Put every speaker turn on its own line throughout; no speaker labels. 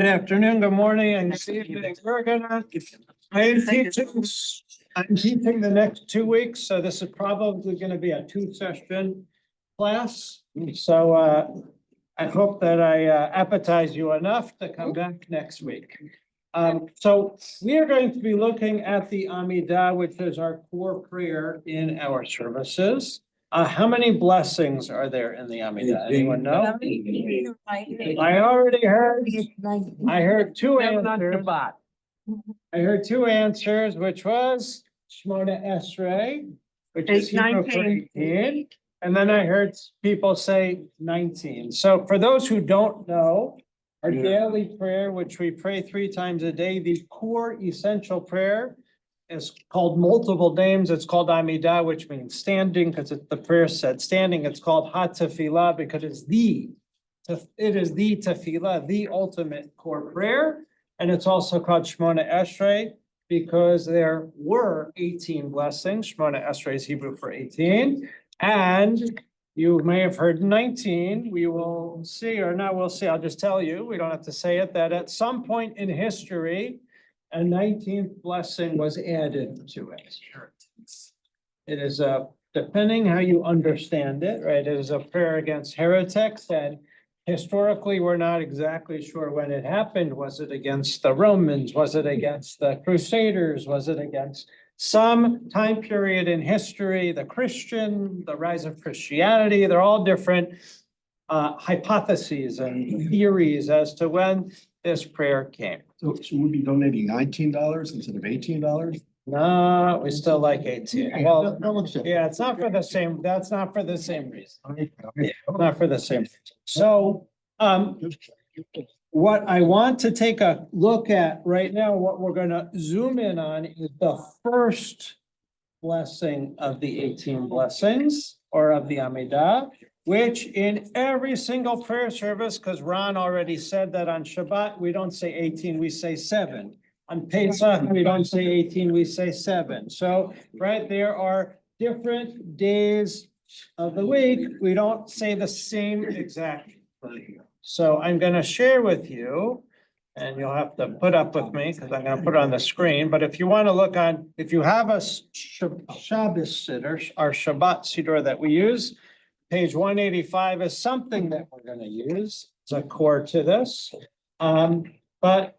Good afternoon, good morning, and good evening. I'm teaching the next 2 weeks, so this is probably gonna be a 2-session class. So I hope that I appetize you enough to come back next week. So we are going to be looking at the Amidah, which is our core prayer in our services. How many blessings are there in the Amidah? Anyone know? I already heard, I heard two answers. I heard two answers, which was Shmona Esrei, which is Hebrew for 18. And then I heard people say 19. So for those who don't know, our daily prayer, which we pray 3 times a day, the core essential prayer is called multiple names. It's called Amidah, which means standing, because the prayer said standing. It's called HaTefillah because it is the Tefillah, the ultimate core prayer. And it's also called Shmona Esrei because there were 18 blessings. Shmona Esrei is Hebrew for 18. And you may have heard 19. We will see, or not, we'll see. I'll just tell you, we don't have to say it, that at some point in history, a 19th blessing was added to it. It is depending how you understand it, right? It is a prayer against heretics, and historically, we're not exactly sure when it happened. Was it against the Romans? Was it against the Crusaders? Was it against some time period in history, the rise of Christianity? They're all different hypotheses and theories as to when this prayer came.
So we'd be donating $19 instead of $18?
No, we still like 18. Well, yeah, it's not for the same, that's not for the same reason. Yeah, not for the same. So, what I want to take a look at right now, what we're gonna zoom in on is the first blessing of the 18 blessings or of the Amidah, which in every single prayer service, because Ron already said that on Shabbat, we don't say 18, we say 7. On Pesach, we don't say 18, we say 7. So, right, there are different days of the week. We don't say the same exact thing. So I'm gonna share with you, and you'll have to put up with me because I'm gonna put it on the screen. But if you want to look on, if you have a Shabbos Siddur, our Shabbat Siddur that we use, page 185 is something that we're gonna use as a core to this. But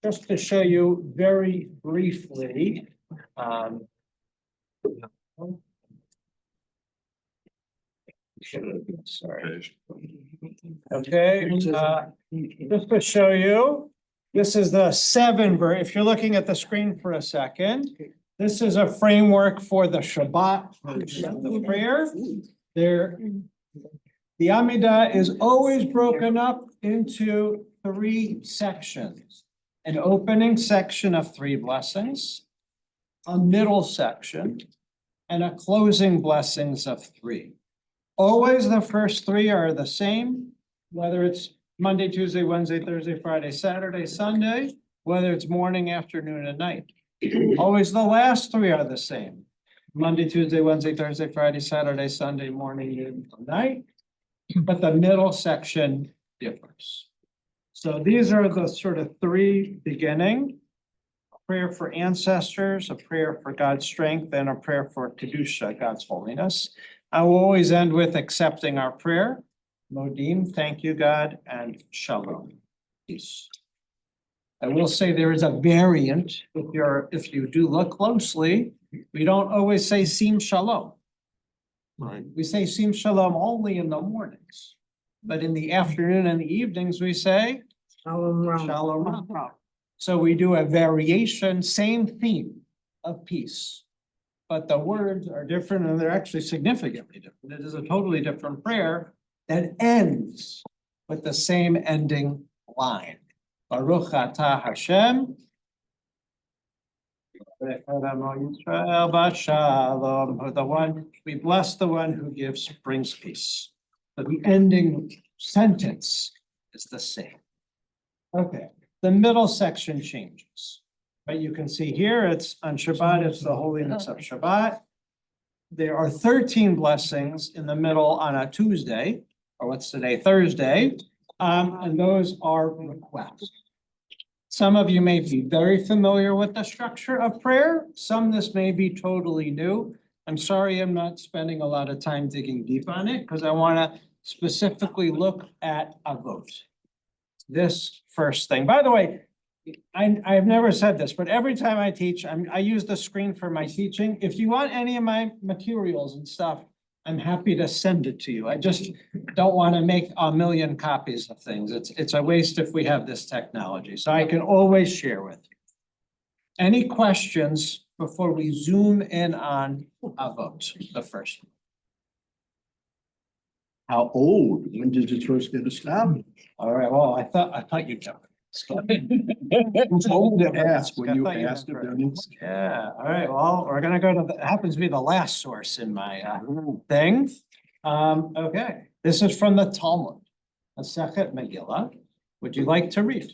just to show you very briefly, sorry. Okay, just to show you, this is the 7 if you're looking at the screen for a second, this is a framework for the Shabbat version of the prayer. The Amidah is always broken up into 3 sections. An opening section of 3 blessings, a middle section, and a closing blessings of 3. Always the first 3 are the same, whether it's Monday, Tuesday, Wednesday, Thursday, Friday, Saturday, Sunday, whether it's morning, afternoon, and night. Always the last 3 are the same. Monday, Tuesday, Wednesday, Thursday, Friday, Saturday, Sunday, morning, noon, night. But the middle section differs. So these are the sort of 3 beginning. A prayer for ancestors, a prayer for God's strength, and a prayer for Kedusha, God's holiness. I will always end with accepting our prayer. Modim, thank you, God, and Shalom, peace. I will say there is a variant. If you do look closely, we don't always say Sim Shalom. Right. We say Sim Shalom only in the mornings, but in the afternoon and the evenings, we say Shalom Ram. So we do a variation, same theme of peace, but the words are different and they're actually significantly different. It is a totally different prayer that ends with the same ending line. Baruch atah Hashem. We bless the one who brings peace. But the ending sentence is the same. Okay, the middle section changes. But you can see here, it's on Shabbat, it's the holiness of Shabbat. There are 13 blessings in the middle on a Tuesday, or what's today, Thursday. And those are requests. Some of you may be very familiar with the structure of prayer. Some this may be totally new. I'm sorry I'm not spending a lot of time digging deep on it because I want to specifically look at a vote. This first thing, by the way, I've never said this, but every time I teach, I use the screen for my teaching. If you want any of my materials and stuff, I'm happy to send it to you. I just don't want to make a million copies of things. It's a waste if we have this technology, so I can always share with you. Any questions before we zoom in on a vote, the first?
How old? When did the church get established?
All right, well, I thought you'd jump.
Who's old to ask when you asked if there needs?
Yeah, all right, well, we're gonna go to, it happens to be the last source in my thing. Okay, this is from the Talmud, Masechet Megillah. Would you like to read?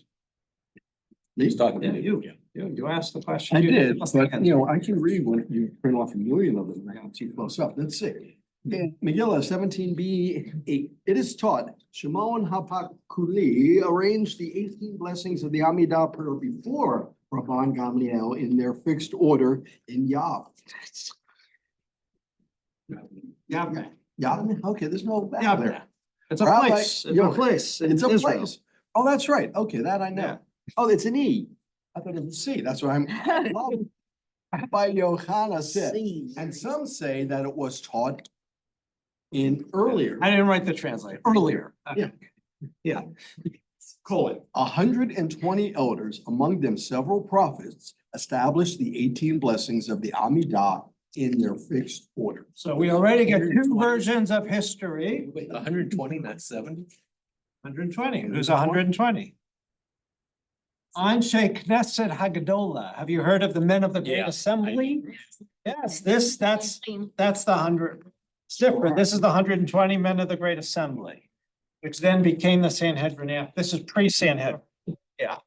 He's talking
Yeah,
to
you asked the question.
I
You
did,
must
but
answer.
you know, I can read when you print off a million of them, I have too close up, let's see. In Megillah 17b8, it is taught, Shimon HaPakuli arranged the 18 blessings of the Amidah prayer before Rabban Gamliel in their fixed order in Yav.
Yeah,
Yav, okay, there's no
yeah,
back there.
it's a
Rabbi
place, it's a
Yochanan.
place. in
It's a
Israel.
place. Oh, that's right. Okay, that I
Yeah.
know. Oh, it's an E. I thought it was C. That's what I'm. By Yochanan said, and some say that it was taught in earlier.
I didn't write the translate, earlier.
Yeah.
Yeah.
120 elders, among them several prophets, established the 18 blessings of the Amidah in their fixed order.
So we already get two versions of history.
Wait, 120, not 70?
120, who's 120? Anshe Knesset Hagadola. Have you heard of the men of the Great
Yeah,
Assembly? Yes, that's the 100. It's different. This is the 120 men of the Great Assembly, which then became the Sanhedrin. Yeah, this is pre-Sanhedrin. Yeah.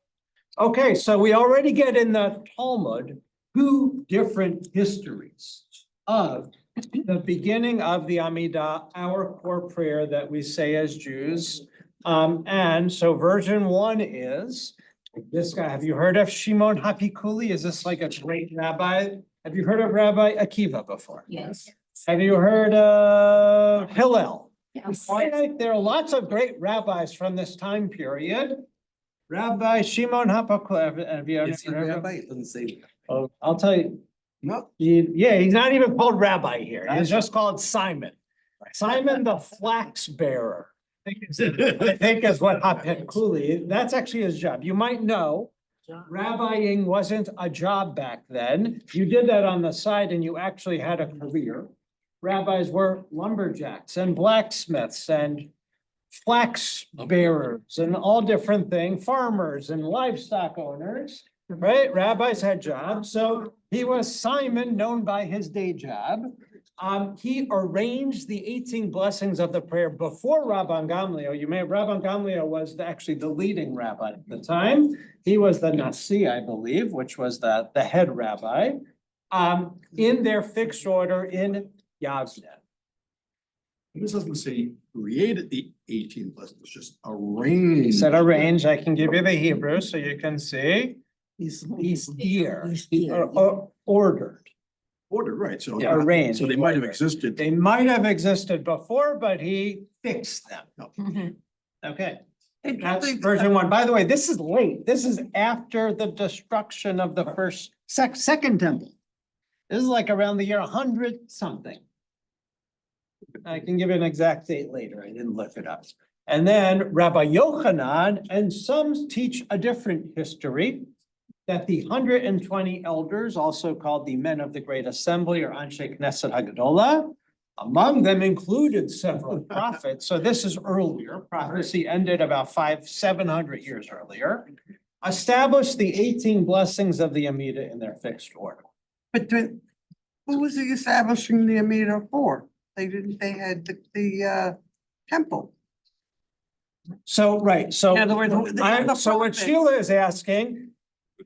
Okay, so we already get in the Talmud two different histories of the beginning of the Amidah, our core prayer that we say as Jews. And so version one is this guy. Have you heard of Shimon HaPikuli? Is this like a great rabbi? Have you heard of Rabbi Akiva before?
Yes.
Have you heard of Hillel?
Yes.
Right, there are lots of great rabbis from this time period. Rabbi Shimon HaPikuli, have you
Is he a
ever heard of?
rabbi? It doesn't say.
Oh, I'll tell you,
No,
yeah, he's not even called rabbi here. He's just called Simon. Simon the flax bearer. I think is what HaPikuli, that's actually his job. You might know, rabbiing wasn't a job back then. You did that on the side and you actually had a career. Rabbis were lumberjacks and blacksmiths and flax bearers and all different things, farmers and livestock owners, right? Rabbis had jobs. So he was Simon, known by his day job. He arranged the 18 blessings of the prayer before Rabban Gamliel. Rabban Gamliel was actually the leading rabbi at the time. He was the Nasi, I believe, which was the head rabbi, in their fixed order in Yavne.
this doesn't say created the 18 blessings, just arranged.
He said arrange, I can give you the Hebrew so you can see.
He's
Here,
here.
or ordered.
Order, right, so.
Yeah, arranged.
So they might have existed.
They might have existed before, but he fixed them.
Mhm.
Okay. That's version one. By the way, this is late. This is after the destruction of the first, second temple. This is like around the year 100 something. I can give you an exact date later. I didn't look it up. And then Rabbi Yochanan, and some teach a different history, that the 120 elders, also called the men of the Great Assembly or Anshe Knesset Hagadola, among them included several prophets. So this is earlier. Prophecy ended about 700 years earlier. Established the 18 blessings of the Amidah in their fixed order.
But then, who was he establishing the Amida for? They had the temple.
So, right, so.
In other words, they had the
So what
prophets.
Sheila is asking,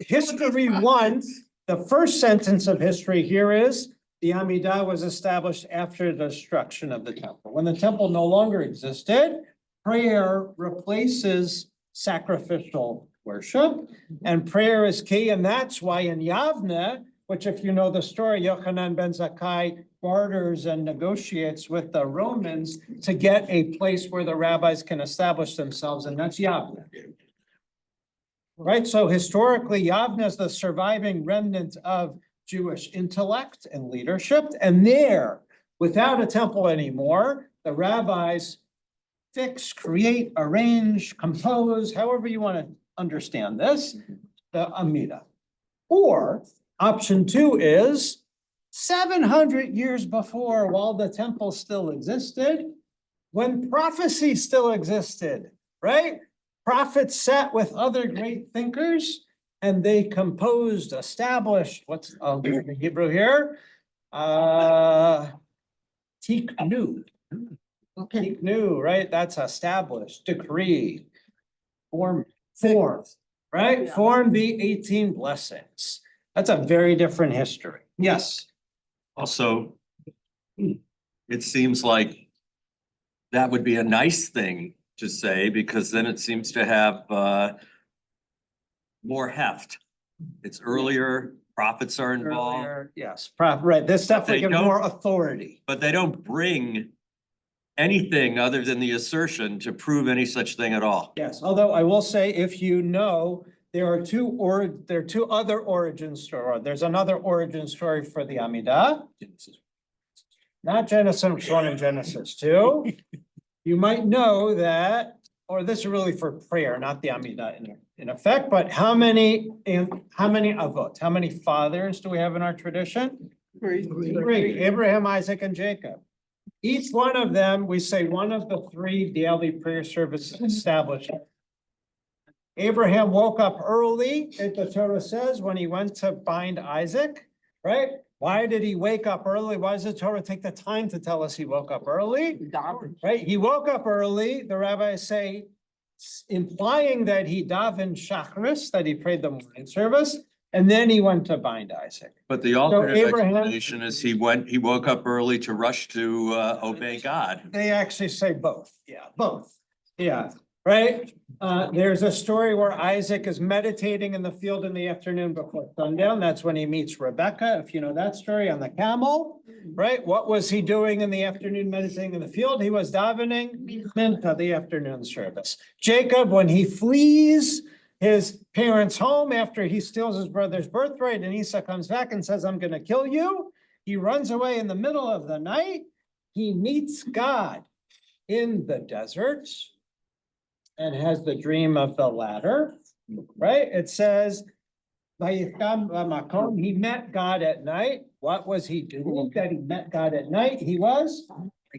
history one, the first sentence of history here is, the Amidah was established after the destruction of the temple. When the temple no longer existed, prayer replaces sacrificial worship, and prayer is key, and that's why in Yavne, which if you know the story, Yochanan ben Zakkai barters and negotiates with the Romans to get a place where the rabbis can establish themselves, and that's Yavne. Right, so historically, Yavne is the surviving remnant of Jewish intellect and leadership, and there, without a temple anymore, the rabbis fix, create, arrange, compose, however you want to understand this, the Amida. Or option two is 700 years before, while the temple still existed, when prophecy still existed, right? Prophets sat with other great thinkers and they composed, established, I'll do it in Hebrew here. Tiknu. Tiknu, right? That's established, decree, form, right? Form the 18 blessings. That's a very different history. Yes.
Also, it seems like that would be a nice thing to say, because then it seems to have more heft. It's earlier, prophets are involved,
Earlier, yes, right. This definitely
They
gives more authority.
but they don't bring anything other than the assertion to prove any such thing at all.
Yes, although I will say, if you know, there are two other origin story. There's another origin story for the Amidah. Not Genesis 1 and Genesis 2. You might know that, or this is really for prayer, not the Amidah in effect, but how many avot, how many fathers do we have in our tradition? Three, Abraham, Isaac, and Jacob. Each one of them, we say one of the three daily prayer services established. Abraham woke up early, the Torah says, when he went to bind Isaac, right? Why did he wake up early? Why does the Torah take the time to tell us he woke up early? Right? He woke up early, the rabbis say, implying that he davened Shacharis, that he prayed the morning service, and then he went to bind Isaac.
But the alternate
Abraham-
explanation is he woke up early to rush to obey God.
They actually say both. Yeah, both. Yeah, right? There's a story where Isaac is meditating in the field in the afternoon before sundown. That's when he meets Rebecca, if you know that story, on the camel, right? What was he doing in the afternoon meditating in the field? He was davening Mincha, the afternoon service. Jacob, when he flees his parents' home after he steals his brother's birthright and Esau comes back and says, I'm gonna kill you. He runs away in the middle of the night. He meets God in the desert and has the dream of the ladder, right? It says, he met God at night. What was he doing that he met God at night? He was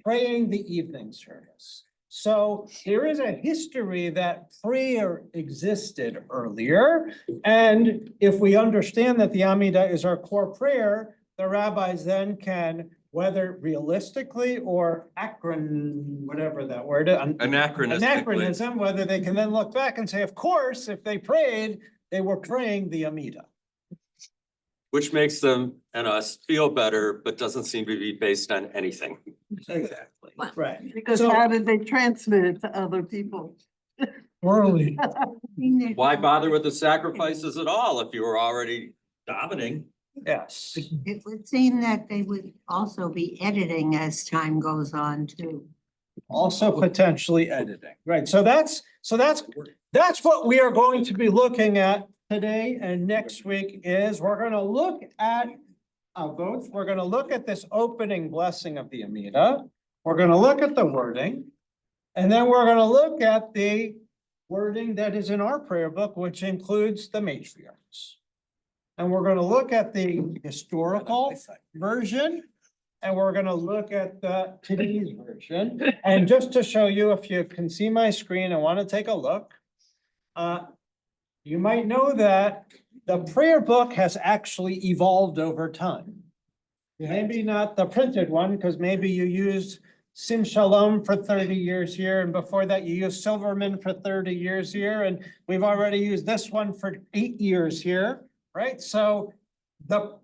praying the evening service. So there is a history that prayer existed earlier. And if we understand that the Amidah is our core prayer, the rabbis then can, whether realistically or whatever that word is. Anachronism, whether they can then look back and say, of course, if they prayed, they were praying the Amidah.
Which makes them and us feel better, but doesn't seem to be based on anything.
Exactly, right.
Because
So-
how did they transmit it to other people?
Early.
Why bother with the sacrifices at all if you were already davening?
Yes.
It would seem that they would also be editing as time goes on too.
Also potentially editing, right? So that's what we are going to be looking at today and next week is we're gonna look at both. We're gonna look at this opening blessing of the Amidah. We're gonna look at the wording. And then we're gonna look at the wording that is in our prayer book, which includes the matriarchs. And we're gonna look at the historical version. And we're gonna look at the today's version. And just to show you, if you can see my screen and want to take a look. You might know that the prayer book has actually evolved over time. Maybe not the printed one, because maybe you used Sim Shalom for 30 years here, and before that you used Silverman for 30 years here, and we've already used this one for 8 years here, right? So the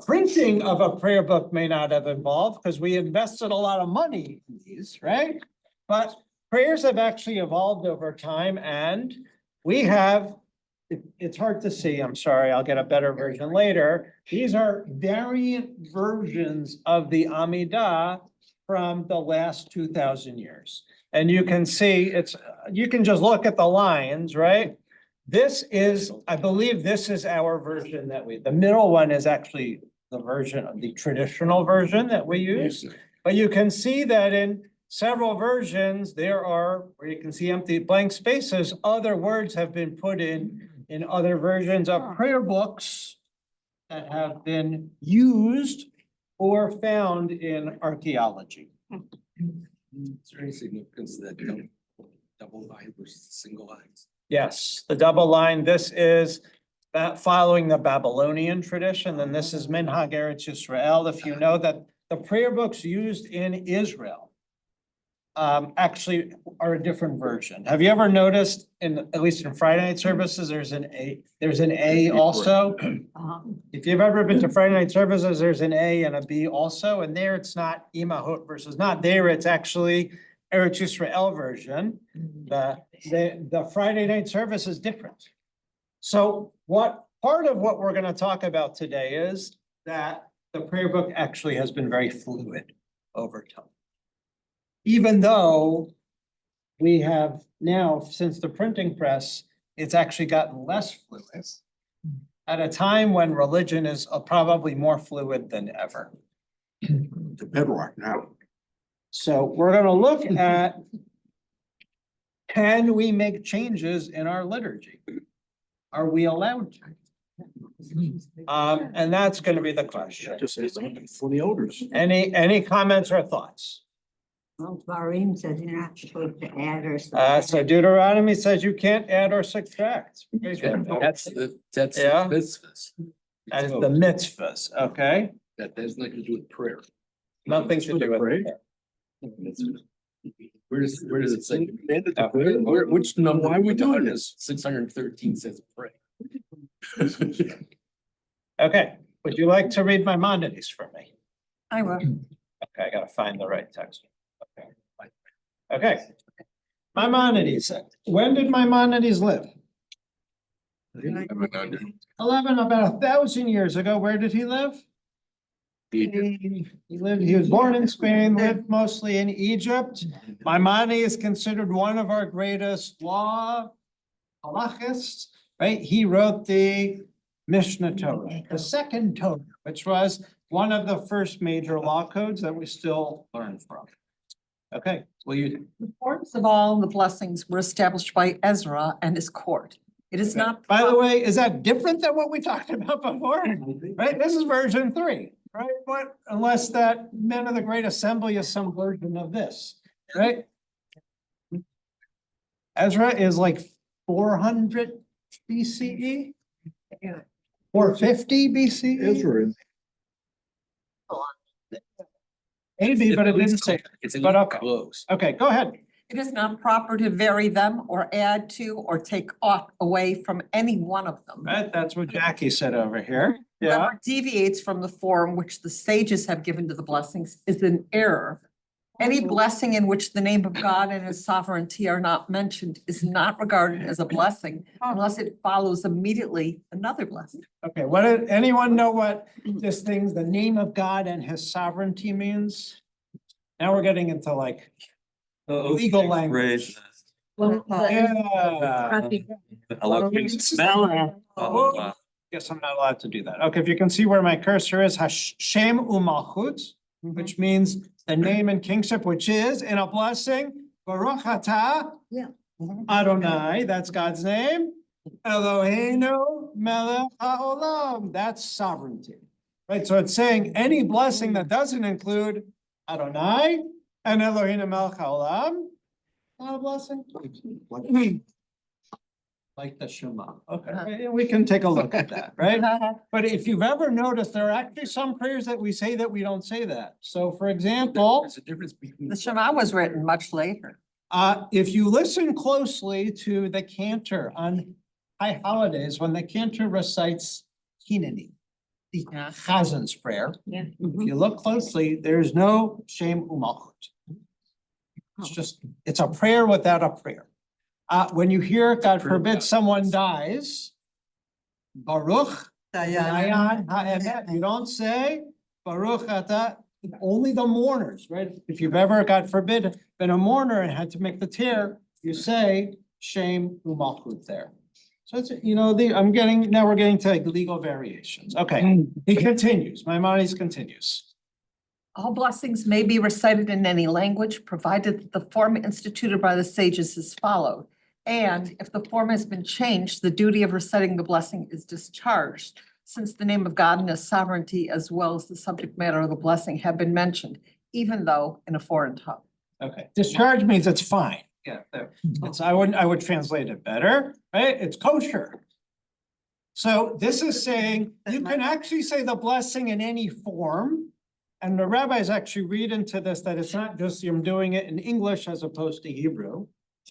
printing of a prayer book may not have evolved because we invested a lot of money in these, right? But prayers have actually evolved over time and we have, it's hard to see, I'm sorry, I'll get a better version later. These are variant versions of the Amidah from the last 2,000 years. And you can see it's, you can just look at the lines, right? This is, I believe this is our version that the middle one is actually the version of the traditional version that we use. But you can see that in several versions, there are, where you can see empty blank spaces, other words have been put in other versions of prayer books that have been used or found in archaeology.
Is there any significance to that double line versus single lines?
Yes, the double line, this is following the Babylonian tradition, and this is Minhag Eretz Yisrael. If you know that the prayer books used in Israel actually are a different version. Have you ever noticed at least in Friday night services, there's an A also? If you've ever been to Friday night services, there's an A and a B also, and there it's not Imahot versus not there, it's actually Eretz Yisrael version. The Friday night service is different. So part of what we're gonna talk about today is that the prayer book actually has been very fluid over time. Even though we have now, since the printing press, it's actually gotten less fluid at a time when religion is probably more fluid than ever.
The bedrock now.
So we're gonna look at, can we make changes in our liturgy? Are we allowed to? And that's gonna be the question.
Just say for the elders.
Any comments or thoughts?
Well, Barim says you're not supposed to add or.
So Deuteronomy says you can't add or subtract.
That's the
Yeah.
mitzvahs.
As the mitzvahs, okay?
That has nothing to do with prayer.
Nothing to do with
Pray.
Where does it say?
Which number, why are we doing this?
613 says pray.
Okay, would you like to read Maimonides for me?
I will.
Okay, I gotta find the right text. Okay. Maimonides, when did Maimonides live? 11, about 1,000 years ago. Where did he live? He was born in Spain, lived mostly in Egypt. Maimonides is considered one of our greatest law halachists, right? He wrote the Mishnah Torah, the second Torah, which was one of the first major law codes that we still learn from. Okay, will you?
The forms of all the blessings were established by Ezra and his court. It is not.
By the way, is that different than what we talked about before? Right, this is version 3, right? What, unless that Men of the Great Assembly is some version of this, right? Ezra is like 400 BCE? 450 BCE?
Israel.
Maybe, but it didn't say.
It's
but okay.
close.
Okay, go ahead.
It is not proper to vary them or add to or take off away from any one of them.
Right, that's what Jackie said over here. Yeah,
Whoever deviates from the form which the sages have given to the blessings is an error. Any blessing in which the name of God and his sovereignty are not mentioned is not regarded as a blessing unless it follows immediately another blessing.
okay, what did anyone know what this thing, the name of God and his sovereignty means? Now we're getting into like legal language. Yeah.
Oh,
Guess I'm not allowed to do that. Okay, if you can see where my cursor is, Hashem u'malchut, which means the name and kingship, which is in a blessing, Baruch atah Adonai, that's God's name. Eloheinu melech haolam, that's sovereignty. Right, so it's saying any blessing that doesn't include Adonai and Eloheinu melech haolam, not a blessing. Like the Shema, okay, we can take a look at that, right? But if you've ever noticed, there are actually some prayers that we say that we don't say that. So for example,
There's a difference between.
The Shema was written much later.
if you listen closely to the cantor on high holidays, when the cantor recites Hineni, the Chazan's prayer,
Yeah.
if you look closely, there's no Shem Umalchut. It's just, it's a prayer without a prayer. When you hear, God forbid, someone dies, Baruch Dayan ha'emet, you don't say Baruch ata, only the mourners, right? If you've ever, God forbid, been a mourner and had to make the tear, you say Shem u'malchut there. So it's, you know, now we're getting to like legal variations. Okay, he continues, Maimonides continues.
All blessings may be recited in any language, provided that the form instituted by the sages is followed. And if the form has been changed, the duty of reciting the blessing is discharged, since the name of God and his sovereignty, as well as the subject matter of the blessing, have been mentioned, even though in a foreign tongue.
Okay, discharge means it's fine. Yeah, I would translate it better, right? It's kosher. So this is saying you can actually say the blessing in any form. And the rabbis actually read into this that it's not just you're doing it in English as opposed to Hebrew.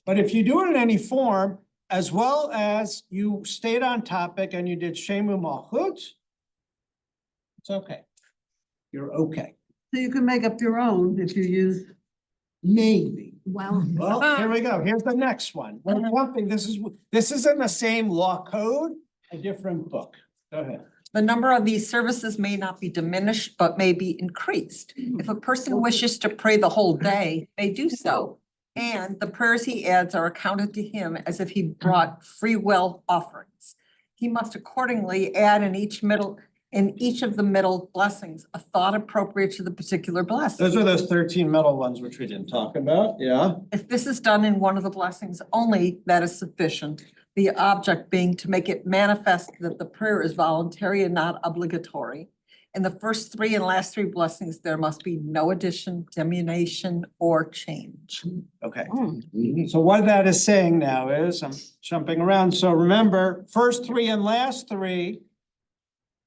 But if you do it in any form, as well as you stayed on topic and you did Shemu Malchut, it's okay. You're okay.
So you can make up your own if you use.
Maybe.
Well,
Well, here we go. Here's the next one. Well, one thing, this is in the same law code, a different book. Go ahead.
The number of these services may not be diminished, but may be increased. If a person wishes to pray the whole day, may do so. And the prayers he adds are accounted to him as if he brought free will offerings. He must accordingly add in each of the middle blessings, a thought appropriate to the particular blessing.
Those are those 13 middle ones, which we didn't talk about, yeah.
If this is done in one of the blessings only, that is sufficient. The object being to make it manifest that the prayer is voluntary and not obligatory. In the first three and last three blessings, there must be no addition, diminution, or change.
Okay. So what that is saying now is, I'm jumping around, so remember, first three and last three,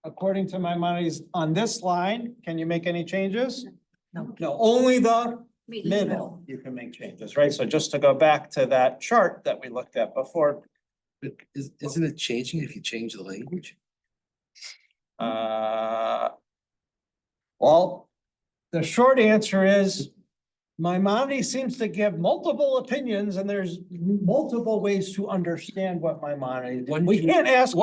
according to Maimonides on this line, can you make any changes?
No.
No, only the middle, you can make changes, right? So just to go back to that chart that we looked at before.
But isn't it changing if you change the language?
Well, the short answer is Maimonides seems to give multiple opinions and there's multiple ways to understand what Maimonides. We can't ask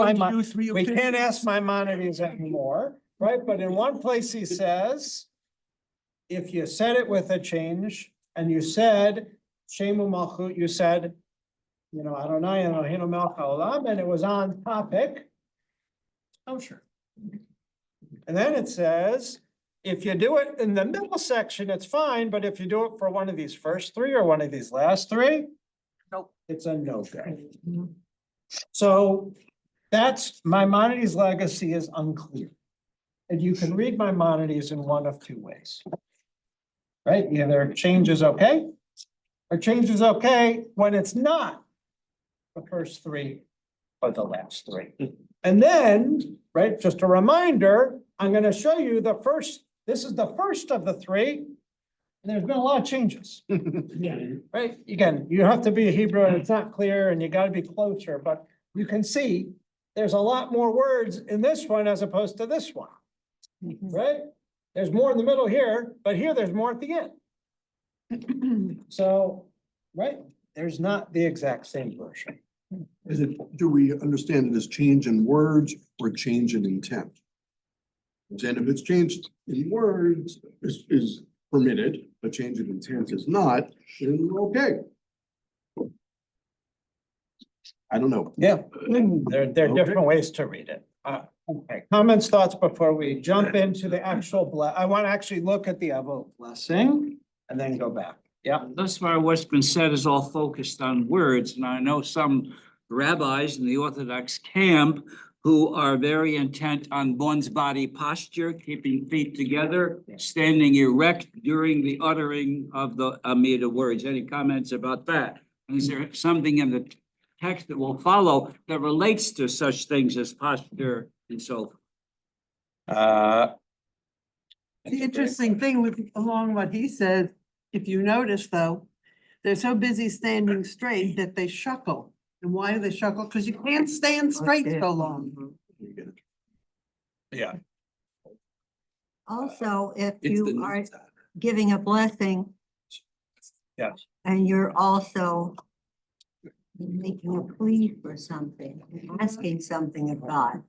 Maimonides anymore, right? But in one place he says, if you said it with a change and you said Shemu Malchut, you said, you know, Adonai Eloheinu melech haolam, and it was on topic. Oh, sure. And then it says, if you do it in the middle section, it's fine, but if you do it for one of these first three or one of these last three,
Nope.
It's a no-go. So that's Maimonides' legacy is unclear. And you can read Maimonides in one of two ways. Right? Either change is okay, or change is okay when it's not the first three or the last three. And then, right, just a reminder, I'm gonna show you the first, this is the first of the three. And there's been a lot of changes. Right? Again, you have to be a Hebrew and it's not clear and you gotta be closer, but you can see there's a lot more words in this one as opposed to this one. Right? There's more in the middle here, but here there's more at the end. So, right, there's not the exact same version.
Is it, do we understand it as change in words or change in intent? And if it's changed in words is permitted, but change in intent is not, then okay. I don't know.
Yeah, there are different ways to read it. Okay, comments, thoughts before we jump into the actual I want to actually look at the Avot blessing and then go back. Yeah.
Thus far, what's been said is all focused on words, and I know some rabbis in the Orthodox camp who are very intent on one's body posture, keeping feet together, standing erect during the uttering of the Amidah words. Any comments about that? And is there something in the text that will follow that relates to such things as posture and so forth?
The interesting thing with, along what he said, if you notice though, they're so busy standing straight that they shuckle. And why do they shuckle? Because you can't stand straight so long.
Yeah.
also, if
It's the
you are
new time.
giving a blessing,
Yes.
And you're also making a plea for something, asking something of God.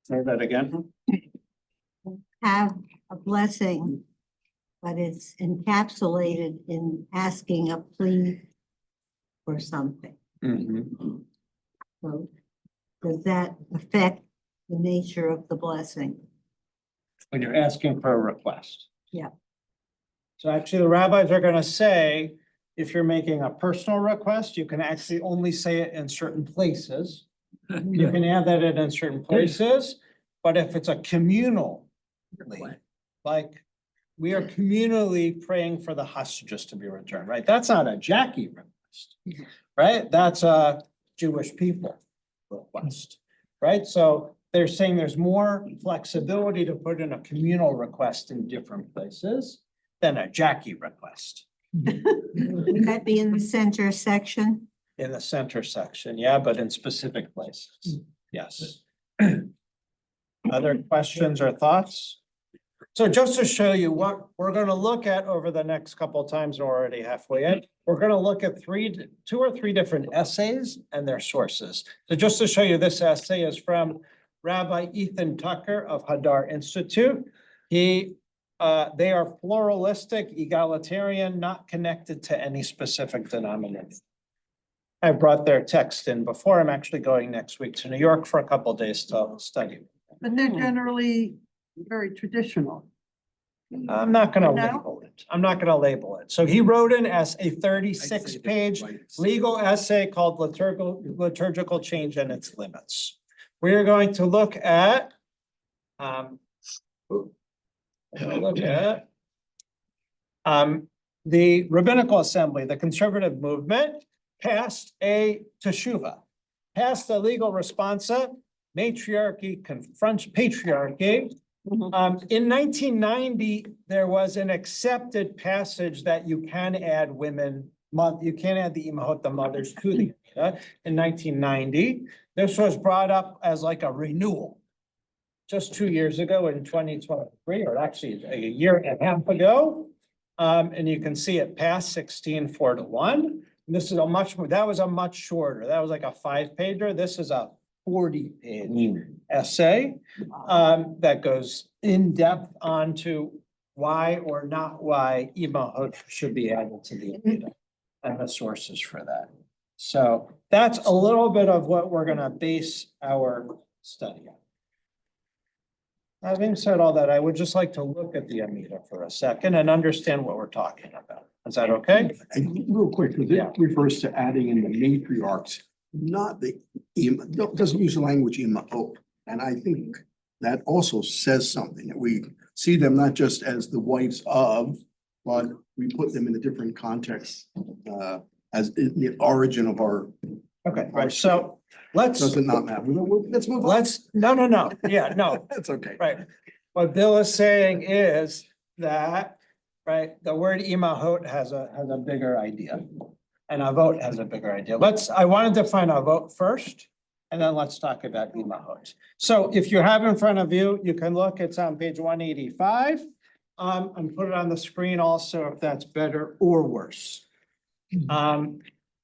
Say that again.
Have a blessing, but it's encapsulated in asking a plea for something.
Mhm.
So does that affect the nature of the blessing?
When you're asking for a request.
Yeah.
So actually, the rabbis are gonna say, if you're making a personal request, you can actually only say it in certain places. You can add that in certain places, but if it's a communal, like, we are communally praying for the hostages to be returned, right? That's not a Jackie request, right? That's a Jewish people request, right? So they're saying there's more flexibility to put in a communal request in different places than a Jackie request
Would that be in the center section?
in the center section, yeah, but in specific places, yes. Other questions or thoughts? So just to show you what we're gonna look at over the next couple of times, we're already halfway in. We're gonna look at two or three different essays and their sources. So just to show you, this essay is from Rabbi Ethan Tucker of Hadar Institute. They are pluralistic, egalitarian, not connected to any specific denomination. I brought their text in before. I'm actually going next week to New York for a couple of days to study.
But they're generally very traditional.
I'm not gonna
No?
label it. I'm not gonna label it. So he wrote in as a 36-page legal essay called liturgical change and its limits. We are going to look at the Rabbinical Assembly, the conservative movement, passed a teshuvah, passed a legal responsa, matriarchy confronts patriarchy. In 1990, there was an accepted passage that you can add women, you can add the imahot, the mothers, to the Amida in 1990. This was brought up as like a renewal just 2 years ago in 2023, or actually a year and a half ago. And you can see it passed 16-4-1. This is a much more, that was a much shorter, that was like a 5-pager. This is a 40-page essay that goes in depth onto why or not why imahot should be added to the Amida and the sources for that. So that's a little bit of what we're gonna base our study on. Having said all that, I would just like to look at the Amida for a second and understand what we're talking about. Is that okay?
And real quick, because
Yeah.
it refers to adding in the matriarchs, not the, doesn't use the language imahot. And I think that also says something, that we see them not just as the wives of, but we put them in a different context, as in the origin of our,
Okay, right, so let's,
does it not matter? Let's move on.
no, yeah, no,
That's okay.
right. What Bill is saying is that, right, the word imahot has a bigger idea. And avot has a bigger idea. I wanted to define avot first, and then let's talk about imahot. So if you have in front of you, you can look, it's on page 185. And put it on the screen also if that's better or worse.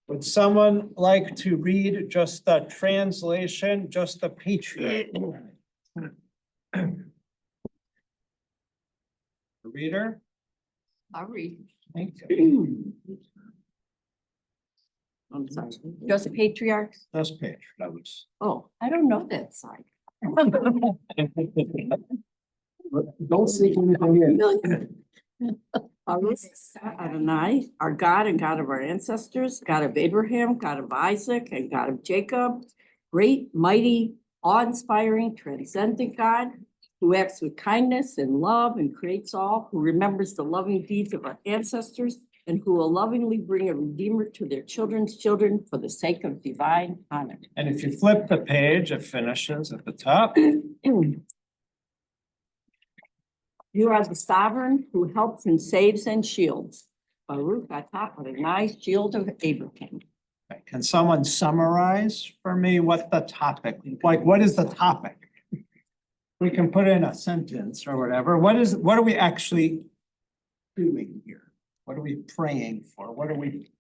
Would someone like to read just the translation, just the patriarch? Reader?
I'll read.
Thank you.
I'm sorry. Just patriarchs?
That's page, that was.
Oh, I don't know that side.
Don't say anything in.
Adonai, our God and God of our ancestors, God of Abraham, God of Isaac, and God of Jacob, great, mighty, awe-inspiring, transcendent God, who acts with kindness and love and creates all, who remembers the loving deeds of our ancestors, and who will lovingly bring a redeemer to their children's children for the sake of divine honor.
And if you flip the page, it finishes at the top.
You are the sovereign who helps and saves and shields. Baruch atah Adonai, shield of Abraham.
Can someone summarize for me what the topic, like, what is the topic? We can put in a sentence or whatever. What are we actually doing here? What are we praying for? What are we?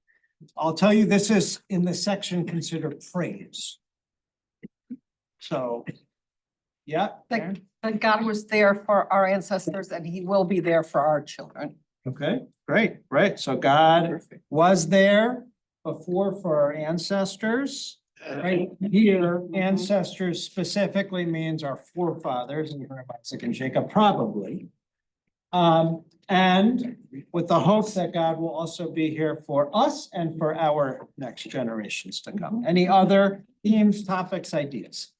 I'll tell you, this is in the section considered praise. So, yeah.
Like, that God was there for our ancestors and he will be there for our children.
Okay, great, right. So God was there before for our ancestors. Right here, ancestors specifically means our forefathers, Abraham, Isaac, and Jacob, probably. And with the hope that God will also be here for us and for our next generations to come. Any other themes, topics, ideas?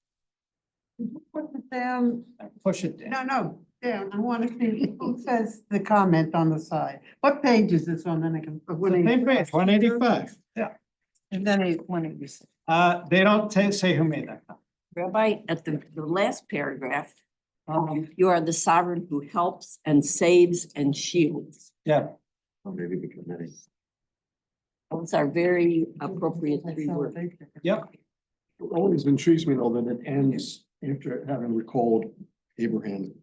Put it down.
Push it down.
No, down. I want to see who says the comment on the side. What page is this on? Then I can.
Same page, 185. Yeah.
And then he, when he was.
They don't say who made that comment.
Rabbi, at the last paragraph, you are the sovereign who helps and saves and shields.
Yeah.
Or maybe the committee.
Those are very appropriate three words.
Yep.
It always intrigues me though that it ends after having recalled Abraham,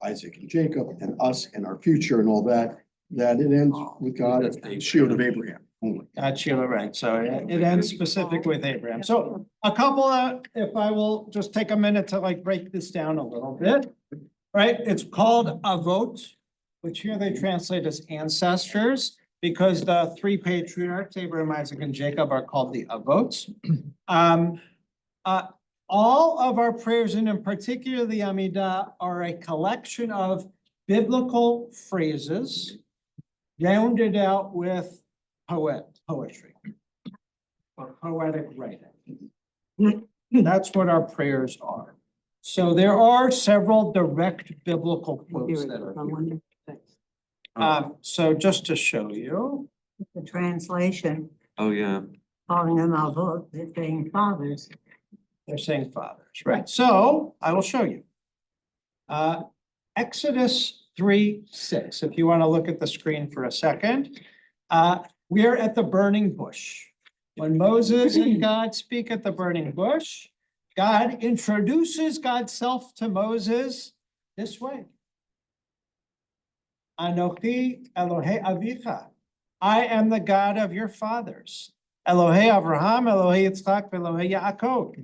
Isaac and Jacob and us and our future and all that, that it ends with God as the shield of Abraham only.
Sheila, right, so it ends specific with Abraham. So a couple of, if I will just take a minute to like break this down a little bit. Right, it's called avot, which here they translate as ancestors, because the three patriarchs, Abraham, Isaac, and Jacob, are called the avots. All of our prayers, and in particular the Amidah, are a collection of biblical phrases rounded out with poetry or poetic writing. That's what our prayers are. So there are several direct biblical quotes that are. So just to show you.
The translation,
Oh, yeah.
calling them avot, they're saying fathers.
They're saying fathers, right? So I will show you. Exodus 3:6, if you want to look at the screen for a second. We're at the burning bush. When Moses and God speak at the burning bush, God introduces God's self to Moses this way. Anochi Elohei Avicha. I am the God of your fathers. Elohei Avraham, Elohei Yitzchak, Elohei Yaakov.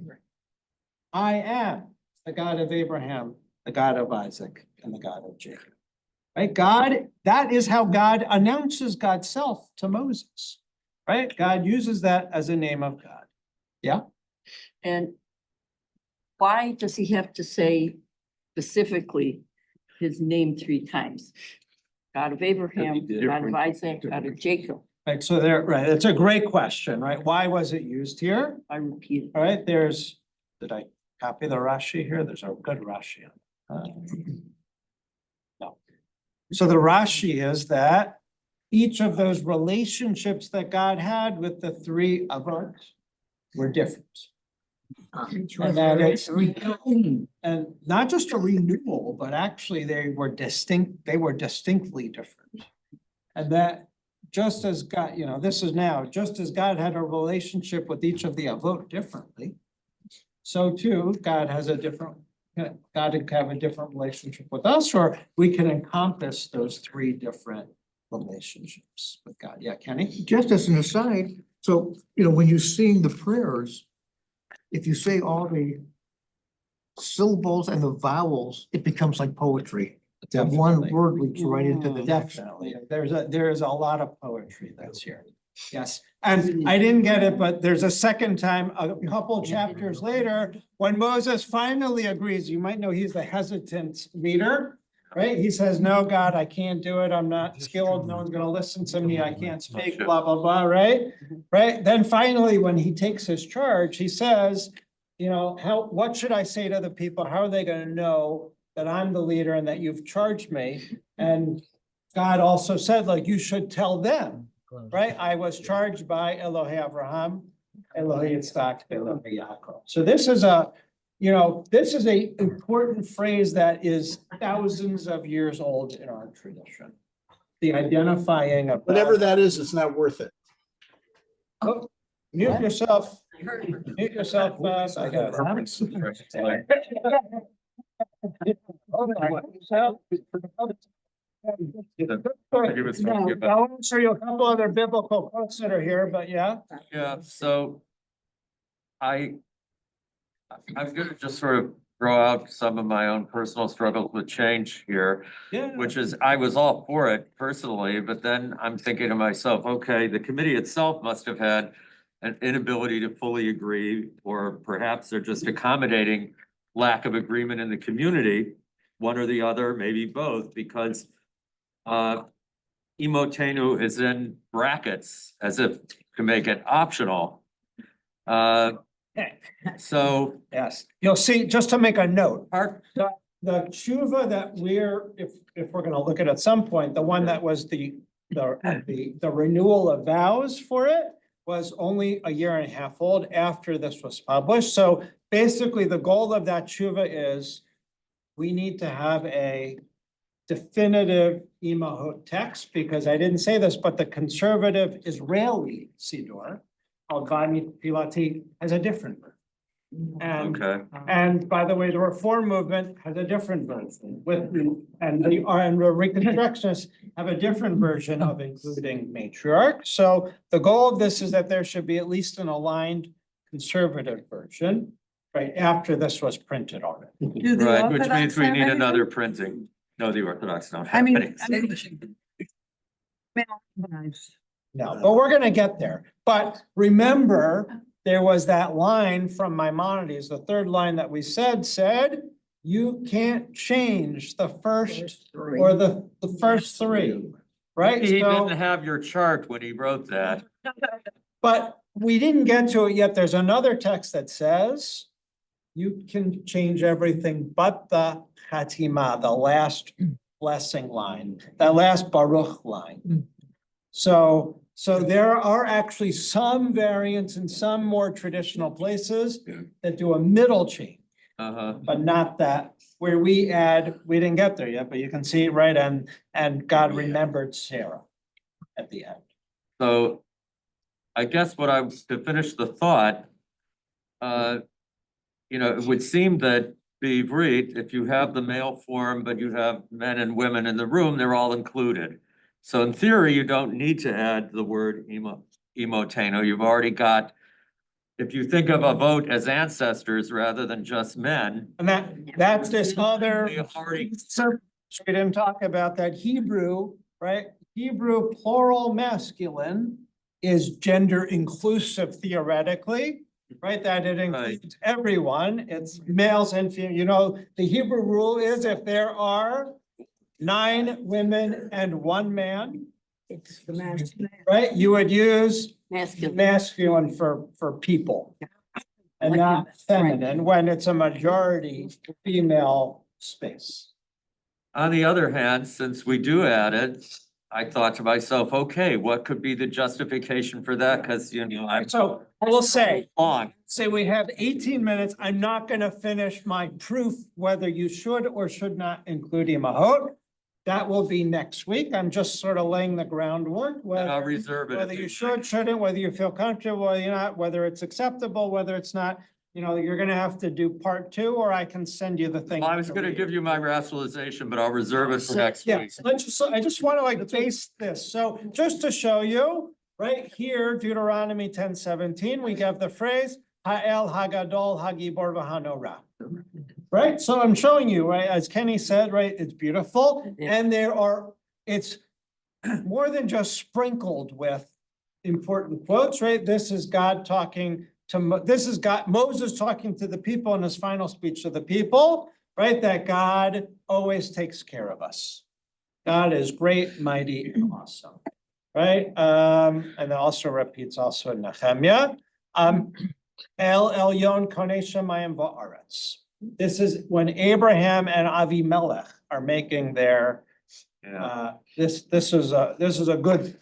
I am the God of Abraham, the God of Isaac, and the God of Jacob. Right? God, that is how God announces God's self to Moses. Right? God uses that as a name of God. Yeah.
And why does he have to say specifically his name three times? God of Abraham, God of Isaac, God of Jacob.
Right. So there, right. It's a great question, right? Why was it used here?
I repeat.
All right. There's, did I copy the Rashi here? There's a good Rashi. No. So the Rashi is that each of those relationships that God had with the three of us were different. And that it's, and not just a renewal, but actually they were distinctly different. And that just as God, you know, this is now, just as God had a relationship with each of the avot differently, so too, God has a different, God could have a different relationship with us, or we can encompass those three different relationships with God. Yeah, Kenny?
Just as an aside, so, you know, when you sing the prayers, if you say all the syllables and the vowels, it becomes like poetry. That one
Definitely.
word leads right into the next.
Definitely. There is a lot of poetry that's here. Yes, and I didn't get it, but there's a second time, a couple chapters later, when Moses finally agrees, you might know he's the hesitant leader, right? He says, no, God, I can't do it. I'm not skilled. No one's gonna listen to me. I can't speak, blah, blah, blah, right? Right? Then finally, when he takes his charge, he says, you know, what should I say to the people? How are they gonna know that I'm the leader and that you've charged me? And God also said, like, you should tell them. Right? I was charged by Elohei Avraham, Elohei Yitzchak, Elohei Yaakov. So this is a, you know, this is a important phrase that is thousands of years old in our tradition. The identifying of.
Whatever that is, it's not worth it.
Oh, mute yourself. Mute yourself. I got it. I'll answer you a couple other biblical quotes that are here, but yeah.
Yeah, so I'm gonna just sort of throw out some of my own personal struggles with change here,
Yeah.
which is I was all for it personally, but then I'm thinking to myself, okay, the committee itself must have had an inability to fully agree, or perhaps they're just accommodating lack of agreement in the community, one or the other, maybe both, because Imotenu is in brackets as if to make it optional. So
Yes, you'll see, just to make a note,
part,
the tshuva that we're, if we're gonna look at some point, the one that was the renewal of vows for it was only a year and a half old after this was published. So basically, the goal of that tshuva is we need to have a definitive imahot text, because I didn't say this, but the conservative Israeli Siddur, called Vani Pilati, has a different version. And by the way, the Reform movement has a different version and the Reconstructionists have a different version of including matriarch. So the goal of this is that there should be at least an aligned conservative version, right, after this was printed already.
Do the
right, which
Orthodox
means we
have
need
anything?
another printing. No, the Orthodox don't
I
have
mean,
any.
No, but we're gonna get there. But remember, there was that line from Maimonides, the third line that we said, you can't change the first or the first three, right?
He
So,
didn't have your chart when he wrote that.
but we didn't get to it yet. There's another text that says you can change everything but the Hatima, the last blessing line, that last Baruch line. So there are actually some variants in some more traditional places that do a middle change, but not that where we didn't get there yet, but you can see, right, and God remembered Sarah at the end.
So I guess what I was to finish the thought, it would seem that Bivrit, if you have the male form, but you have men and women in the room, they're all included. So in theory, you don't need to add the word Imoteno. You've already got, if you think of a vote as ancestors rather than just men.
And that's this other,
They already,
we didn't talk about that Hebrew, right? Hebrew plural masculine is gender inclusive theoretically, right? That it includes everyone, it's males and females. The Hebrew rule is if there are 9 women and 1 man,
It's the masculine.
right? You would use
Masculine.
masculine for people. And not feminine when it's a majority female space.
on the other hand, since we do add it, I thought to myself, okay, what could be the justification for that? Cause I'm
So I will say
on.
we have 18 minutes. I'm not gonna finish my proof whether you should or should not include imahot. That will be next week. I'm just sort of laying the groundwork,
And I'll
whether
reserve it.
you should, shouldn't, whether you feel comfortable, whether you're not, whether it's acceptable, whether it's not. You're gonna have to do part 2, or I can send you the thing.
Well, I was gonna give you my rationalization, but I'll reserve it for next
Yeah,
week.
I just wanna base this. So just to show you, right here, Deuteronomy 10:17, we have the phrase Ha'el Hagadol Hagibor V'Hanorah. Right? So I'm showing you, right, as Kenny said, right, it's beautiful, and it's more than just sprinkled with important quotes, right? This is God talking to, Moses talking to the people in his final speech to the people, right? That God always takes care of us. God is great, mighty, and awesome, right? And it also repeats also in Nehemiah. El Elyon Konei Shemayim Va'aretz. This is when Abraham and Avimelech are making their, this is a good,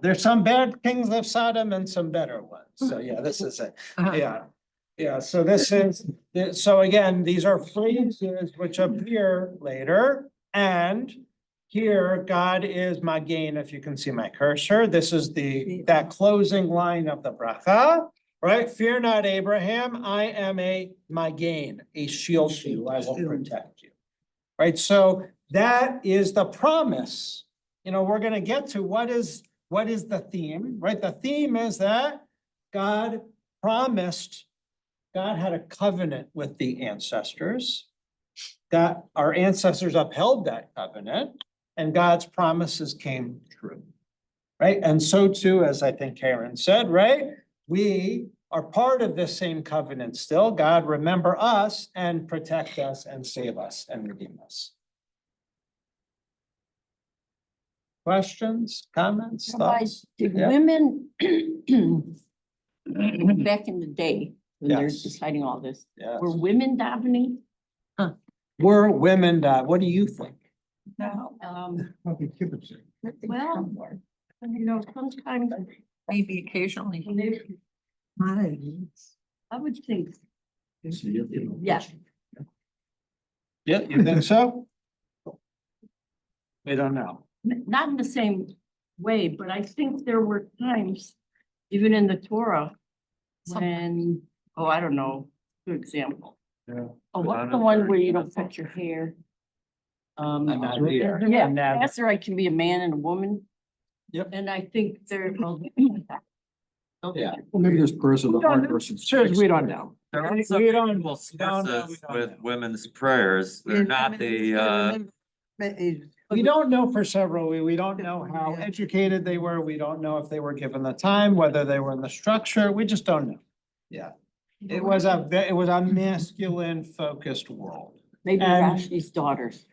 there's some bad kings of Sodom and some better ones. So yeah, this is it. Yeah, so this is, so again, these are phrases which appear later, and here God is Magain, if you can see my cursor. This is that closing line of the bracha. Right? Fear not, Abraham. I am a Magain, a shield to you. I will protect you. right? So that is the promise. You know, we're gonna get to what is the theme, right? The theme is that God promised, God had a covenant with the ancestors. That our ancestors upheld that covenant and God's promises came true. Right? And so too, as I think Karen said, right? We are part of this same covenant still. God, remember us and protect us and save us and redeem us. Questions, comments,
Rabbi,
thoughts?
did
Yeah.
women back in the day, when they're
Yes.
deciding all this,
Yes.
were women davening?
Were women, what do you think?
No.
Probably kibbutz.
Well, you know, sometimes
Maybe occasionally.
I would think, yeah.
Yeah, you think so? We don't know.
Not in the same way, but I think there were times, even in the Torah, when, oh, I don't know, good example.
Yeah.
Oh, what's the one where you don't cut your hair?
Nadir.
Yeah,
Nadir.
pastor, I can be a man and a woman.
Yep.
And I think they're.
Yeah.
Well, maybe there's person, the hard person.
Sure, we don't know.
There are
We
some
don't-
biblical
we don't know,
sources
we don't
with
know.
women's prayers. They're not the,
We don't know for several, we don't know how educated they were, we don't know if they were given the time, whether they were in the structure, we just don't know. Yeah, it was a masculine focused world.
Maybe
And-
Rashi's daughters.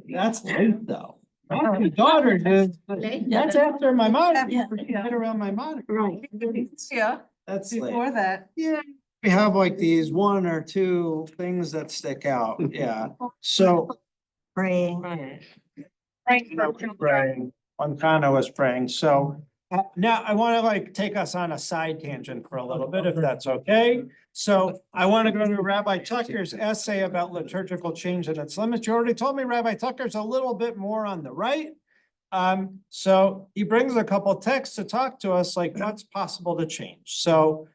That's late though. My daughter did, that's after my mom,
Yeah.
right around my mom.
Right.
Yeah.
That's late.
Before that.
Yeah, we have like these one or two things that stick out, yeah, so.
Praying.
Praying, Montana was praying, so now I wanna like take us on a side tangent for a little bit, if that's okay. So I wanna go to Rabbi Tucker's essay about liturgical change and its limits. You already told me Rabbi Tucker's a little bit more on the right. So he brings a couple texts to talk to us like what's possible to change. So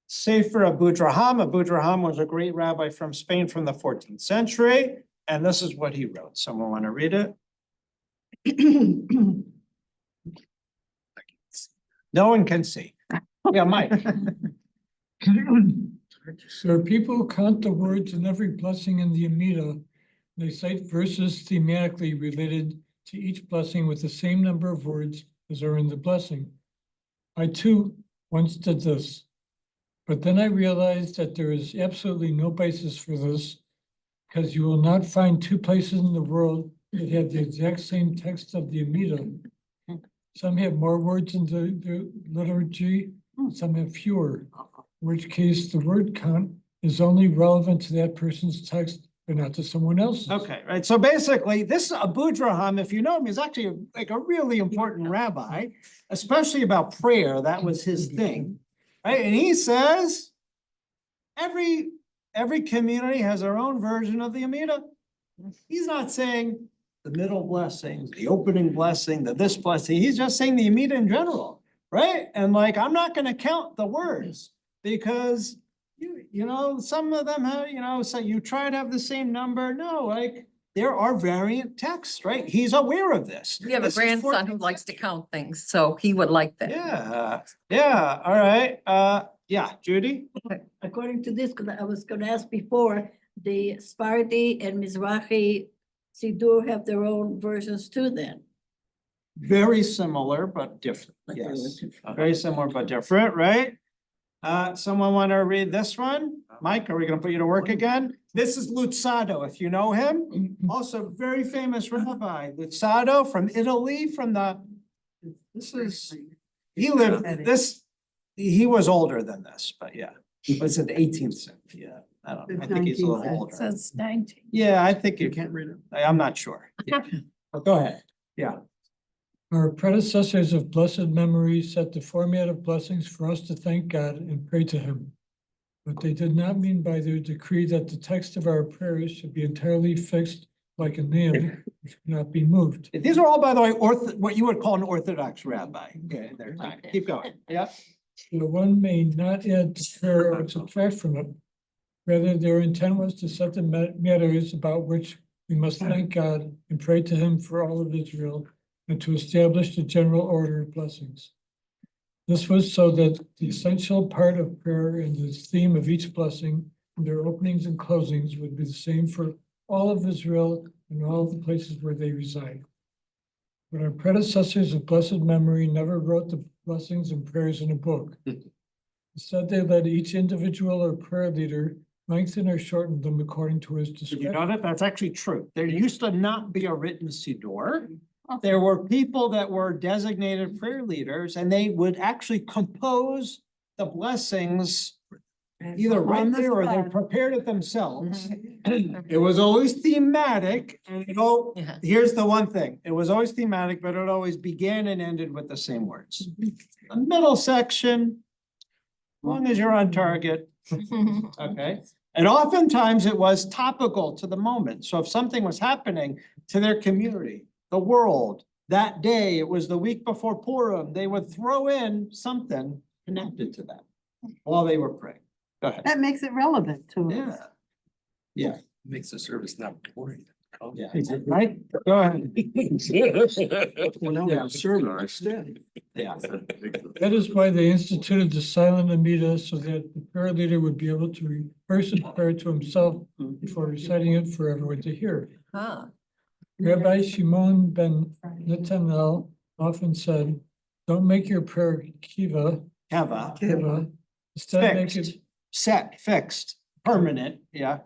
Sefer Abu Draham was a great rabbi from Spain from the 14th century, and this is what he wrote. Someone wanna read it? No one can see. Yeah, Mike.
So people count the words in every blessing in the Amida. They cite verses thematically related to each blessing with the same number of words as are in the blessing. I too once did this, but then I realized that there is absolutely no basis for this because you will not find two places in the world that have the exact same text of the Amida. Some have more words in the liturgy, some have fewer, in which case the word count is only relevant to that person's text, but not to someone else's.
Okay, right. So basically, this Abu Draham, if you know him, is actually like a really important rabbi, especially about prayer. That was his thing, right? And he says, every community has their own version of the Amida. He's not saying the middle blessings, the opening blessing, this blessing. He's just saying the Amida in general, right? And like, I'm not gonna count the words because you know, some of them have, you know, so you try to have the same number. No, like there are variant texts, right? He's aware of this.
We have a
This is
grandson who
14th
likes to count things, so he would like that.
Yeah, all right. Yeah, Judy?
According to this, because I was gonna ask before, the Sephardi and Mizrahi Siddur have their own versions too then.
Very similar, but different. Yes, very similar, but different, right? Someone want to read this one? Mike, are we gonna put you to work again? This is Luzzatto, if you know him, also very famous rabbi, Luzzatto from Italy, he he was older than this, but yeah, it was in the 18th century, yeah. I don't know, I think he's a little older.
Says 19.
Yeah, I think you can't read it. I'm not sure. Yeah. But go ahead. Yeah.
Our predecessors of blessed memory set the format of blessings for us to thank God and pray to him. But they did not mean by their decree that the text of our prayers should be entirely fixed like a nail, which cannot be moved.
These are all, by the way, what you would call an Orthodox rabbi. Okay, their time. Keep going. Yeah.
So one may not add to prayer or subtract from it. Rather, their intent was to set the matters about which we must thank God and pray to him for all of Israel and to establish the general order of blessings. This was so that the essential part of prayer and the theme of each blessing, their openings and closings, would be the same for all of Israel and all the places where they reside. But our predecessors of blessed memory never wrote the blessings and prayers in a book. Instead, they let each individual or prayer leader lengthen or shorten them according to his
Did you
discretion.
know that? That's actually true. There used to not be a written siddur. There were people that were designated prayer leaders and they would actually compose the blessings either
On
right
the
there or they
spot.
prepared it themselves. It was always thematic and
Yeah.
here's the one thing, it was always thematic, but it always began and ended with the same words. The middle section, as long as you're on target, okay? And oftentimes it was topical to the moment. So if something was happening to their community, the world, that day, it was the week before Purim, they would throw in something connected to that while they were praying. Go ahead.
That makes it relevant to us.
Yeah. Yeah,
Makes the service not boring.
yeah, right? Go ahead.
Well, now we have a sermon instead.
Yeah.
That is why they instituted the silent Amida so that the prayer leader would be able to rehearse his prayer to himself before reciting it for everyone to hear.
Ah,
Rabbi Shimon ben Netanel often said, "Don't make your prayer kiva,
Keva,
kiva. Instead, make it
fixed, set, fixed, permanent, yeah.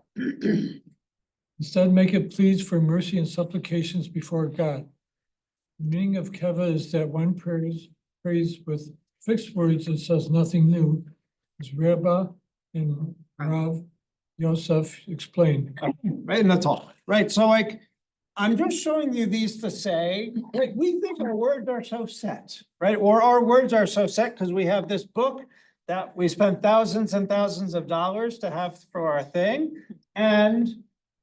Instead, make it pleas for mercy and supplications before God." The meaning of keva is that one prays with fixed words and says nothing new, as Rabbi and Rav Yosef explained.
Right, and that's all, right? So like, I'm just showing you these to say, like, we think our words are so set, right? Or our words are so set because we have this book that we spent thousands and thousands of dollars to have for our thing. And,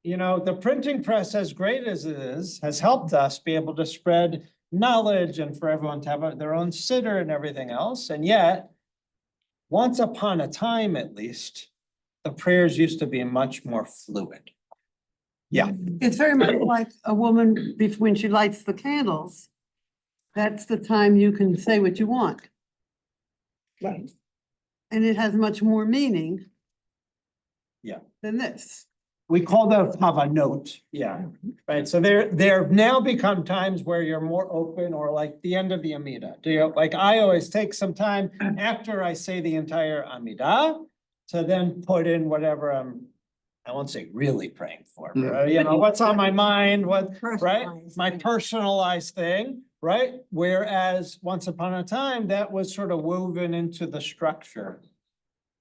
you know, the printing press, as great as it is, has helped us be able to spread knowledge and for everyone to have their own siddur and everything else. And yet, once upon a time, at least, the prayers used to be much more fluid. Yeah.
It's very much like a woman when she lights the candles. That's the time you can say what you want.
Right.
And it has much more meaning.
Yeah.
Than this.
We call those havanot, yeah, right, so there now become times where you're more open or like the end of the Amida. Do you, like, I always take some time after I say the entire Amida to then put in whatever I won't say really praying for, but you know, what's on my mind, what, right? My personalized thing, right? Whereas once upon a time, that was sort of woven into the structure.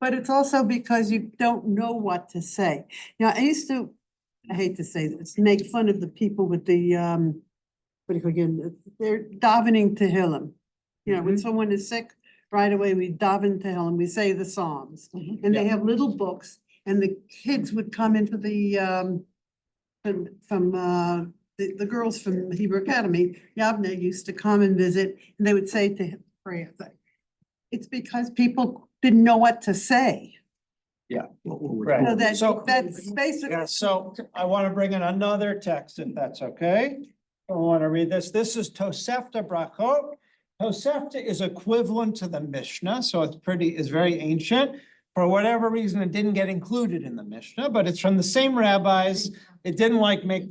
But it's also because you don't know what to say. You know, I hate to say this, make fun of the people with the, what do you call again, they're davening Tehillim. You know, when someone is sick, right away, we daven Tehillim, we say the Psalms. And they have little books, and the kids would come into the, the girls from Hebrew Academy, Yavne used to come and visit, and they would say to him, pray. It's because people didn't know what to say.
Yeah.
So that's basically.
Yeah, so I want to bring in another text if that's okay. I want to read this. This is Tosefta Brachot. Tosefta is equivalent to the Mishnah, so it's very ancient. For whatever reason, it didn't get included in the Mishnah, but it's from the same rabbis. It didn't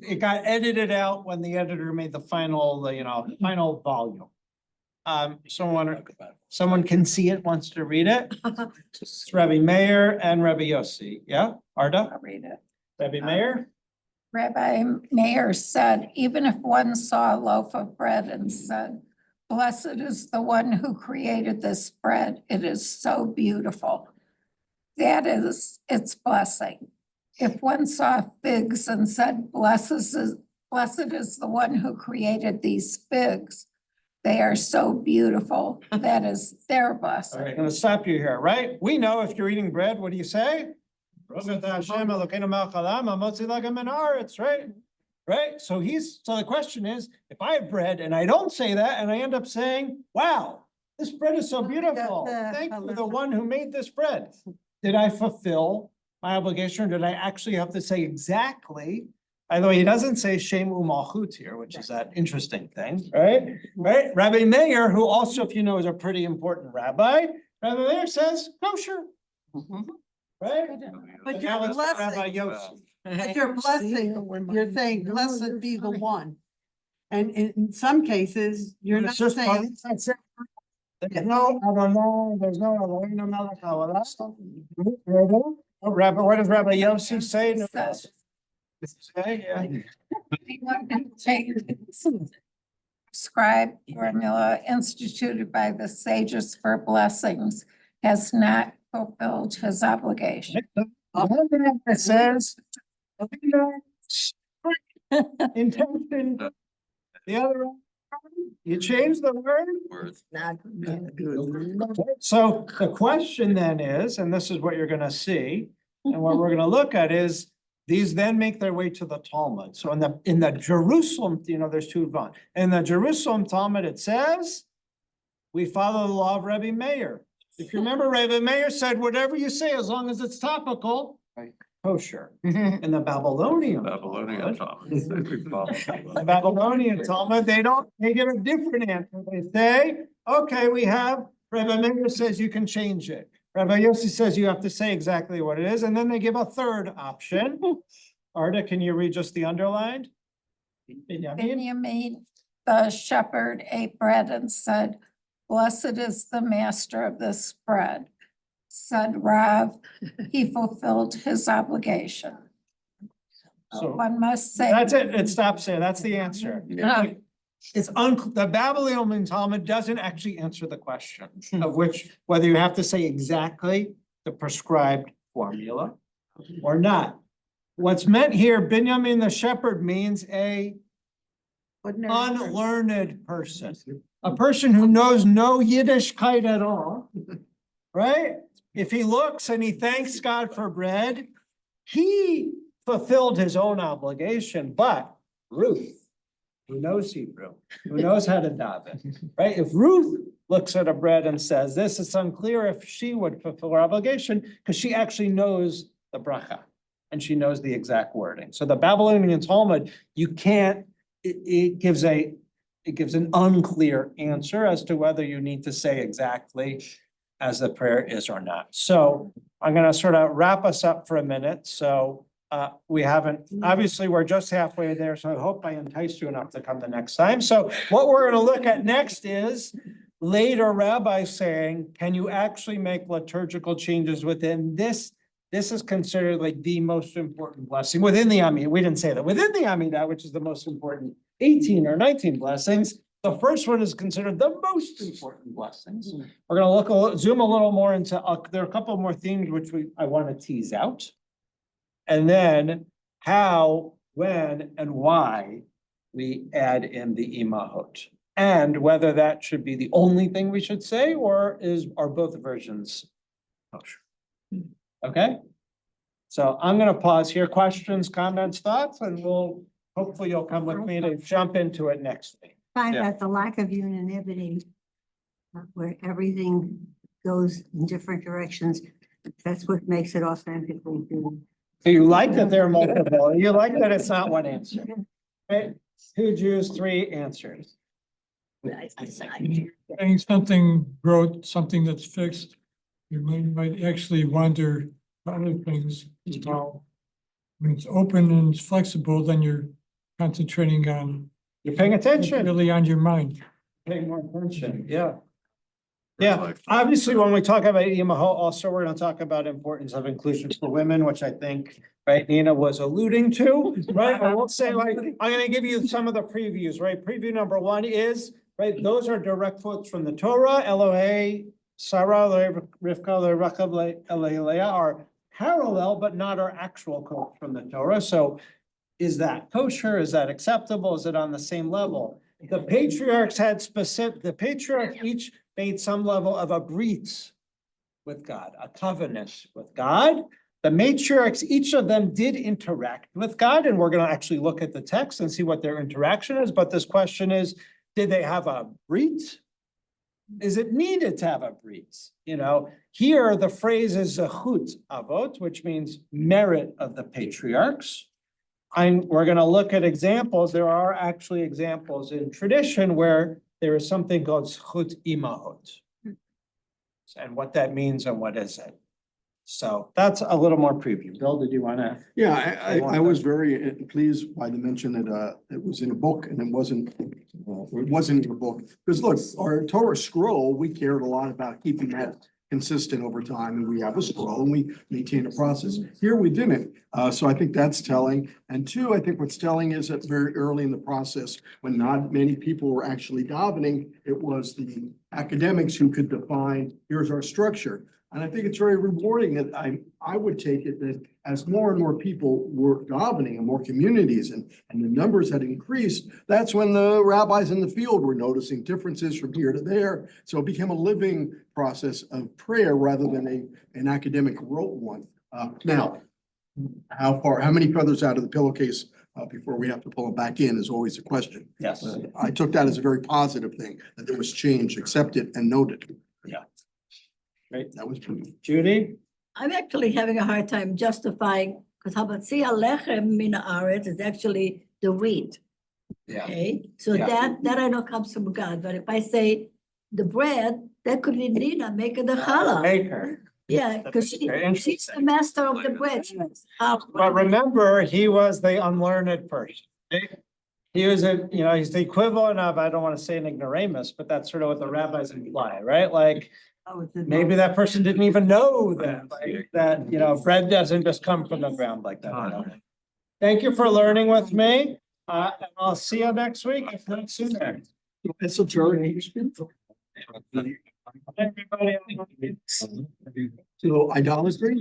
it got edited out when the editor made the final, final volume. Someone can see it, wants to read it. It's Rabbi Meir and Rabbi Yossi. Yeah, Arda?
I'll read it.
Rabbi Meir?
Rabbi Meir said, even if one saw a loaf of bread and said, "Blessed is the one who created this bread, it is so beautiful," that is its blessing. If one saw figs and said, blessed is the one who created these figs, they are so beautiful, that is their blessing.
All right, I'm gonna stop you here, right? We know if you're eating bread, what do you say? Right? Right? So the question is, if I have bread and I don't say that and I end up saying, wow, this bread is so beautiful. Thank you, the one who made this bread. Did I fulfill my obligation or did I actually have to say exactly By the way, he doesn't say Shem Umalchut here, which is that interesting thing, right? Right? Rabbi Meir, who also, if you know, is a pretty important rabbi, Rabbi Meir says kosher, right?
But
Now
your
let's put Rabbi
blessing,
Yossi.
but your blessing, you're saying blessed be the one. And in some cases, you're not
It's just
saying.
that's it. There's no, I don't know, there's no Elohim Melech Haolam. Oh, Rabbi, what does Rabbi Yossi say?
Says-
Say, yeah.
Anyone can take prescribed formula instituted by the sages for blessings has not fulfilled his obligation.
It says. Intention. The other, you change the word.
Words.
Not good.
So the question then is, and this is what you're gonna see, and what we're gonna look at is, these then make their way to the Talmud. So in the Jerusalem, you know, there's two von. In the Jerusalem Talmud, it says, we follow the law of Rabbi Meir. If you remember, Rabbi Meir said, whatever you say, as long as it's topical, kosher. In the Babylonian.
Babylonian
Talmud,
Talmud.
The Babylonian Talmud, they give a different answer. They say, okay, we have, Rabbi Meir says you can change it. Rabbi Yossi says you have to say exactly what it is, and then they give a third option. Arda, can you read just the underlined? Binyamin?
Benjamin, the shepherd, ate bread and said, "Blessed is the master of this bread." Said Rav, he fulfilled his obligation.
So
One must say.
that's it, it stops there, that's the answer. It's the Babylonian Talmud doesn't actually answer the question of whether you have to say exactly the prescribed formula or not. What's meant here, Binyamin the shepherd means a unlearned person, a person who knows no Yiddishkeit at all, right? If he looks and he thanks God for bread, he fulfilled his own obligation, but Ruth, who knows Hebrew, who knows how to daven, right? If Ruth looks at a bread and says, this, it's unclear if she would fulfill her obligation, because she actually knows the bracha and she knows the exact wording. So the Babylonian Talmud, you can't, it gives an unclear answer as to whether you need to say exactly as the prayer is or not. So I'm gonna sort of wrap us up for a minute. So we haven't, obviously, we're just halfway there, so I hope I enticed you enough to come the next time. So what we're gonna look at next is later rabbis saying, can you actually make liturgical changes within this? This is considered like the most important blessing within the Amidah. We didn't say that. Within the Amidah, which is the most important 18 or 19 blessings, the first one is considered the most important blessings. We're gonna zoom a little more into, there are a couple more themes which I want to tease out. And then how, when, and why we add in the imahot. And whether that should be the only thing we should say, or are both versions kosher? Okay? So I'm gonna pause here. Questions, comments, thoughts, and hopefully you'll come with me to jump into it next week.
Find
Yeah.
out the lack of unanimity, where everything goes in different directions. That's what makes it authentically good.
So you like that there are multiple, you like that it's not one answer. Right? 2 Jews, 3 answers.
Saying something broke, something that's fixed, your mind might actually wander to other things as well. When it's open and it's flexible, then you're concentrating on
You're paying
what's
attention,
really on your mind.
paying more attention, yeah. Yeah, obviously, when we talk about imahot, also, we're gonna talk about importance of inclusion for women, which I think, right, Nina was alluding to, right? I will say, like, I'm gonna give you some of the previews, right? Preview number 1 is, right, those are direct quotes from the Torah, Elohei, Sarah, Rivka, Rachel, Leah are parallel, but not our actual quote from the Torah. So is that kosher? Is that acceptable? Is it on the same level? The patriarchs had the patriarchs each made some level of a brit with God, a covenant with God. The matriarchs, each of them did interact with God, and we're gonna actually look at the text and see what their interaction is, but this question is, did they have a brit? Is it needed to have a brit? You know, here the phrase is zechut avot, which means merit of the patriarchs. we're gonna look at examples. There are actually examples in tradition where there is something called zchut imahot. And what that means and what is it. So that's a little more preview. Bill, did you wanna?
Yeah, I was very pleased by the mention that it was in a book and it wasn't in a book. Because look, our Torah scroll, we cared a lot about keeping that consistent over time, and we have a scroll and we maintain a process. Here we didn't, so I think that's telling. And two, I think what's telling is that very early in the process, when not many people were actually davening, it was the academics who could define, here's our structure. And I think it's very rewarding that I would take it that as more and more people were davening and more communities and the numbers had increased, that's when the rabbis in the field were noticing differences from here to there. So it became a living process of prayer rather than an academic rote one. Now, how many feathers out of the pillowcase before we have to pull them back in is always a question.
Yes.
I took that as a very positive thing, that there was change, accepted and noted.
Yeah. Great.
That was true.
Judy?
I'm actually having a hard time justifying, because Habatzi Alechem Min Haaretz is actually the wheat.
Yeah.
Okay, so
Yeah.
that I know comes from God, but if I say the bread, that could be Nina making the challah.
Maker.
Yeah, because
Very
she's
interesting.
the master of the bread. She makes challah.
But remember, he was the unlearned person. right? He was he's the equivalent of, I don't want to say an ignoramus, but that's sort of what the rabbis imply, right? Like, maybe that person didn't even know that, like, that, bread doesn't just come from the ground like that. Thank you for learning with me. And I'll see you next week, if not sooner.
Esoteric.
Everybody.
So idolatry?